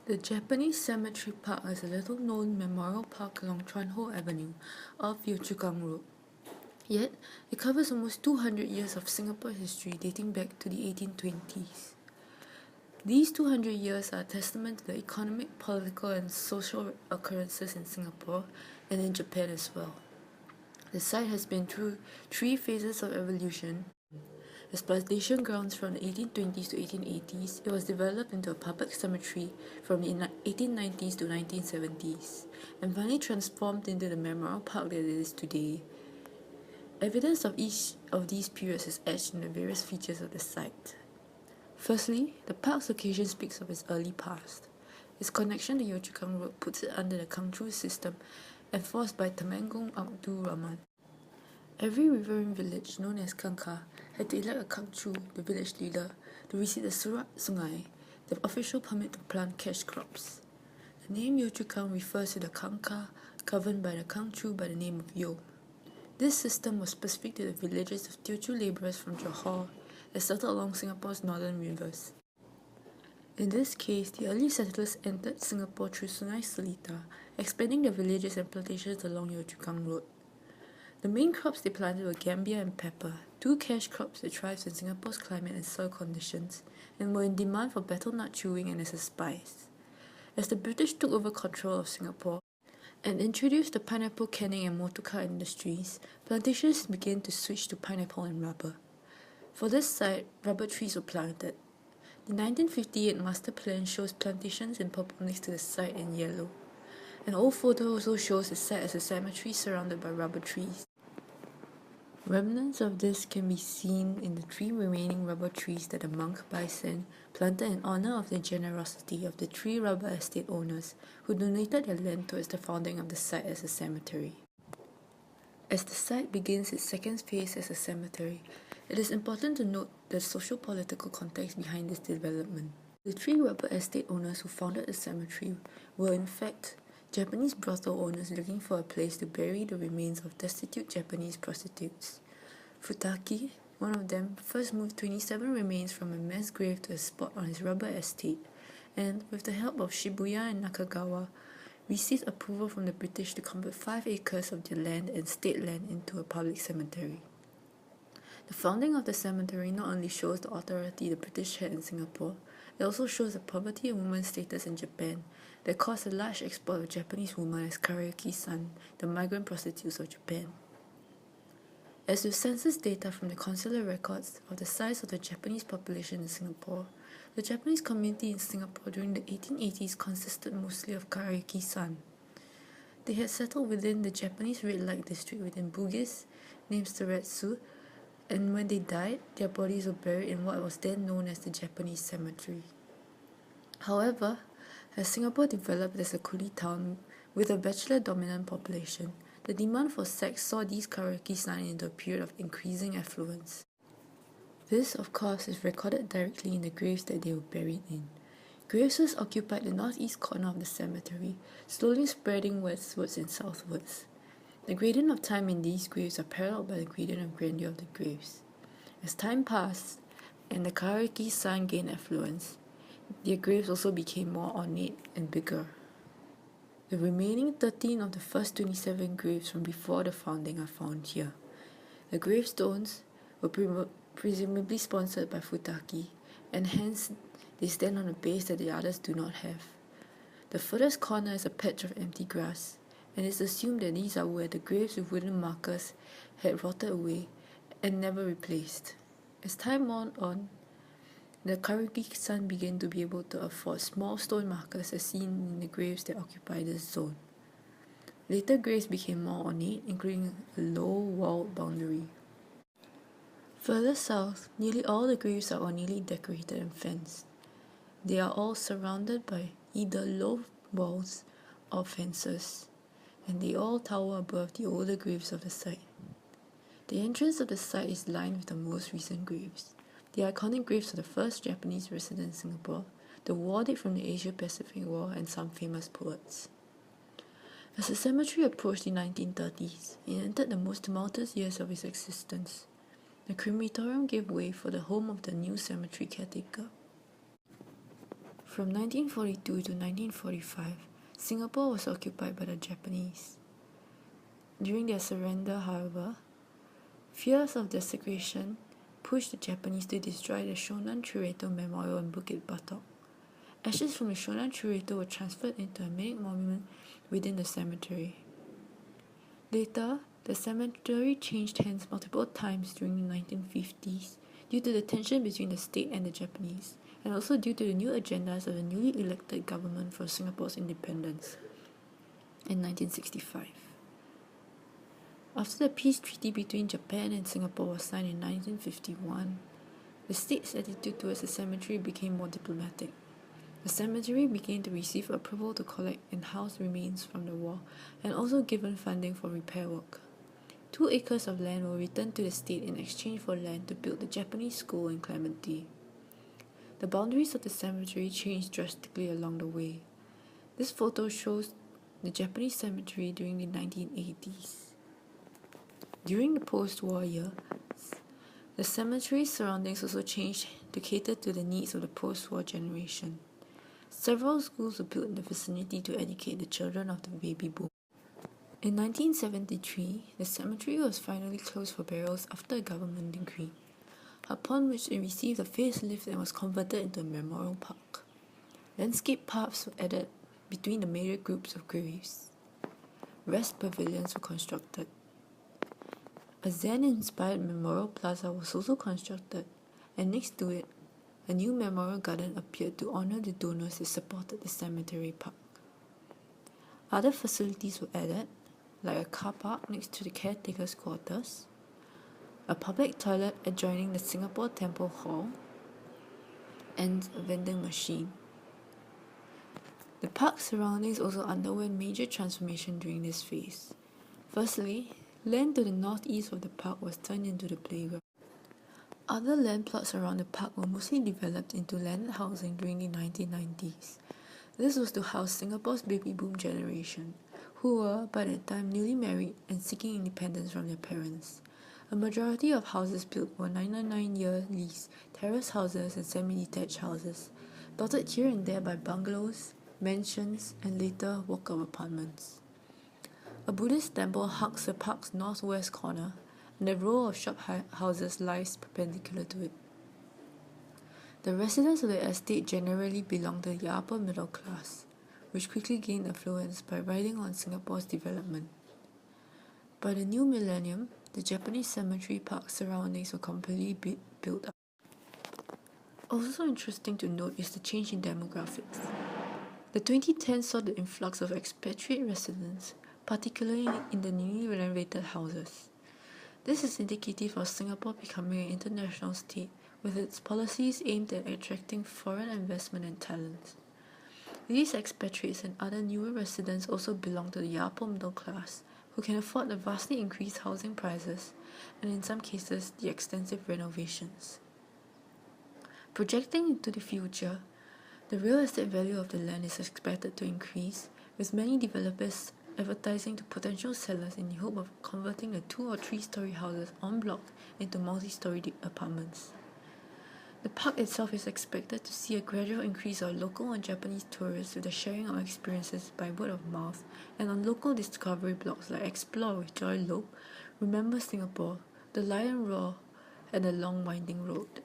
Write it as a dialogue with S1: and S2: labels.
S1: The Japanese Cemetery Park is a little-known memorial park along Chuan Ho Avenue off Yio Chu Kang Road. Yet, it covers almost 200 years of Singapore history dating back to the 1820s. These 200 years are a testament to the economic, political, and social occurrences in Singapore and in Japan as well. The site has been through 3 phases of evolution. As plantation grounds from the 1820s to 1880s, it was developed into a public cemetery from the 1890s to 1970s, and finally transformed into the memorial park that it is today. Evidence of each of these periods is etched in the various features of the site. Firstly, the park's location speaks of its early past. Its connection to Yio Chu Kang Road puts it under the Kang Chu system enforced by Temanggung Abdul Rahman. Every riverine village, known as Kangka, had to elect a Kang Chu, the village leader, to receive the Surat Sungai, the official permit to plant cash crops. The name Yio Chu Kang refers to the Kangka governed by the Kang Chu by the name of Yio. This system was specific to the villages of Teochew labourers from Johor that settled along Singapore's northern rivers. In this case, the early settlers entered Singapore through Sungai Seletar, expanding their villages and plantations along Yio Chu Kang Road. The main crops they planted were gambia and pepper, 2 cash crops that thrive in Singapore's climate and soil conditions, and were in demand for betel nut chewing and as a spice. As the British took over control of Singapore and introduced the pineapple canning and motorcar industries, plantations began to switch to pineapple and rubber. For this site, rubber trees were planted. The 1958 master plan shows plantations in purple next to the site in yellow. An old photo also shows the site as a cemetery surrounded by rubber trees. Remnants of this can be seen in the 3 remaining rubber trees that the monk Bison planted in honor of the generosity of the 3 rubber estate owners who donated their land towards the founding of the site as a cemetery. As the site begins its second phase as a cemetery, it is important to note the social-political context behind this development. The 3 rubber estate owners who founded the cemetery were in fact Japanese brothel owners looking for a place to bury the remains of destitute Japanese prostitutes. Futaki, one of them, first moved 27 remains from a mass grave to a spot on his rubber estate, and, with the help of Shibuya and Nakagawa, received approval from the British to convert 5 acres of their land and state land into a public cemetery. The founding of the cemetery not only shows the authority the British had in Singapore, it also shows the poverty of women's status in Japan that caused a large export of Japanese women as karaoke-san, the migrant prostitutes of Japan. As with census data from the consular records of the size of the Japanese population in Singapore, the Japanese community in Singapore during the 1880s consisted mostly of karaoke-san. They had settled within the Japanese red light district within Bugis, named Seretsu, and when they died, their bodies were buried in what was then known as the Japanese cemetery. However, as Singapore developed as a coolie town with a bachelor-dominant population, the demand for sex saw these karaoke-san into a period of increasing affluence. This, of course, is recorded directly in the graves that they were buried in. Graves occupied the northeast corner of the cemetery, slowly spreading westwards and southwards. The gradient of time in these graves are paralleled by the gradient of grandeur of the graves. As time passed, and the karaoke-san gained affluence, their graves also became more ornate and bigger. The remaining 13 of the first 27 graves from before the founding are found here. The gravestones were presumably sponsored by Futaki, and hence they stand on a base that the others do not have. The furthest corner is a patch of empty grass, and it's assumed that these are where the graves with wooden markers had rotted away and never replaced. As time went on, the karaoke-san began to be able to afford small stone markers as seen in the graves that occupy this zone. Later graves became more ornate, including a low walled boundary. Further south, nearly all the graves are ornately decorated and fenced. They are all surrounded by either low walls or fences, and they all tower above the older graves of the site. The entrance of the site is lined with the most recent graves. The iconic graves of the first Japanese resident in Singapore, the war dead from the Asia-Pacific War, and some famous poets. As the cemetery approached the 1930s, it entered the most tumultuous years of its existence. The crematorium gave way for the home of the new cemetery caretaker. From 1942 to 1945, Singapore was occupied by the Japanese. During their surrender, however, fears of desecration pushed the Japanese to destroy the Shonan Churito Memorial in Bukit Batok. Ashes from the Shonan Churito were transferred into a made monument within the cemetery. Later, the cemetery changed hands multiple times during the 1950s due to the tension between the state and the Japanese, and also due to the new agendas of the newly elected government for Singapore's independence in 1965. After the peace treaty between Japan and Singapore was signed in 1951, the state's attitude towards the cemetery became more diplomatic. The cemetery began to receive approval to collect and house remains from the war, and also given funding for repair work. 2 acres of land were returned to the state in exchange for land to build the Japanese school in Clementi. The boundaries of the cemetery changed drastically along the way. This photo shows the Japanese cemetery during the 1980s. During the post-war years, the cemetery's surroundings also changed to cater to the needs of the post-war generation. Several schools were built in the vicinity to educate the children of the baby boom. In 1973, the cemetery was finally closed for burials after a government decree, upon which it received a facelift and was converted into a memorial park. Landscape paths were added between the major groups of graves. Rest pavilions were constructed. A Zen-inspired memorial plaza was also constructed, and next to it, a new memorial garden appeared to honor the donors that supported the cemetery park. Other facilities were added, like a car park next to the caretaker's quarters, a public toilet adjoining the Singapore Temple Hall, and a vending machine. The park's surroundings also underwent major transformation during this phase. Firstly, land to the northeast of the park was turned into the playground. Other land plots around the park were mostly developed into landed housing during the 1990s. This was to house Singapore's baby boom generation, who were, by that time, newly married and seeking independence from their parents. A majority of houses built were 999-year lease, terrace houses and semi-detached houses, dotted here and there by bungalows, mansions, and later walk-up apartments. A Buddhist temple hugs the park's northwest corner, and a row of shop houses lies perpendicular to it. The residents of the estate generally belong to the upper middle class, which quickly gained affluence by riding on Singapore's development. By the new millennium, the Japanese cemetery park surroundings were completely built up. Also interesting to note is the change in demographics. The 2010s saw the influx of expatriate residents, particularly in the newly renovated houses. This is indicative of Singapore becoming an international state with its policies aimed at attracting foreign investment and talent. These expatriates and other newer residents also belong to the upper middle class, who can afford the vastly increased housing prices and in some cases the extensive renovations. Projecting into the future, the real estate value of the land is expected to increase, with many developers advertising to potential sellers in the hope of converting the 2 or 3-story houses en bloc into multi-story apartments. The park itself is expected to see a gradual increase of local and Japanese tourists with the sharing of experiences by word of mouth and on local discovery blogs like Explore with Joy Loke, Remember Singapore, The Lion Roar, and The Long Winding Road.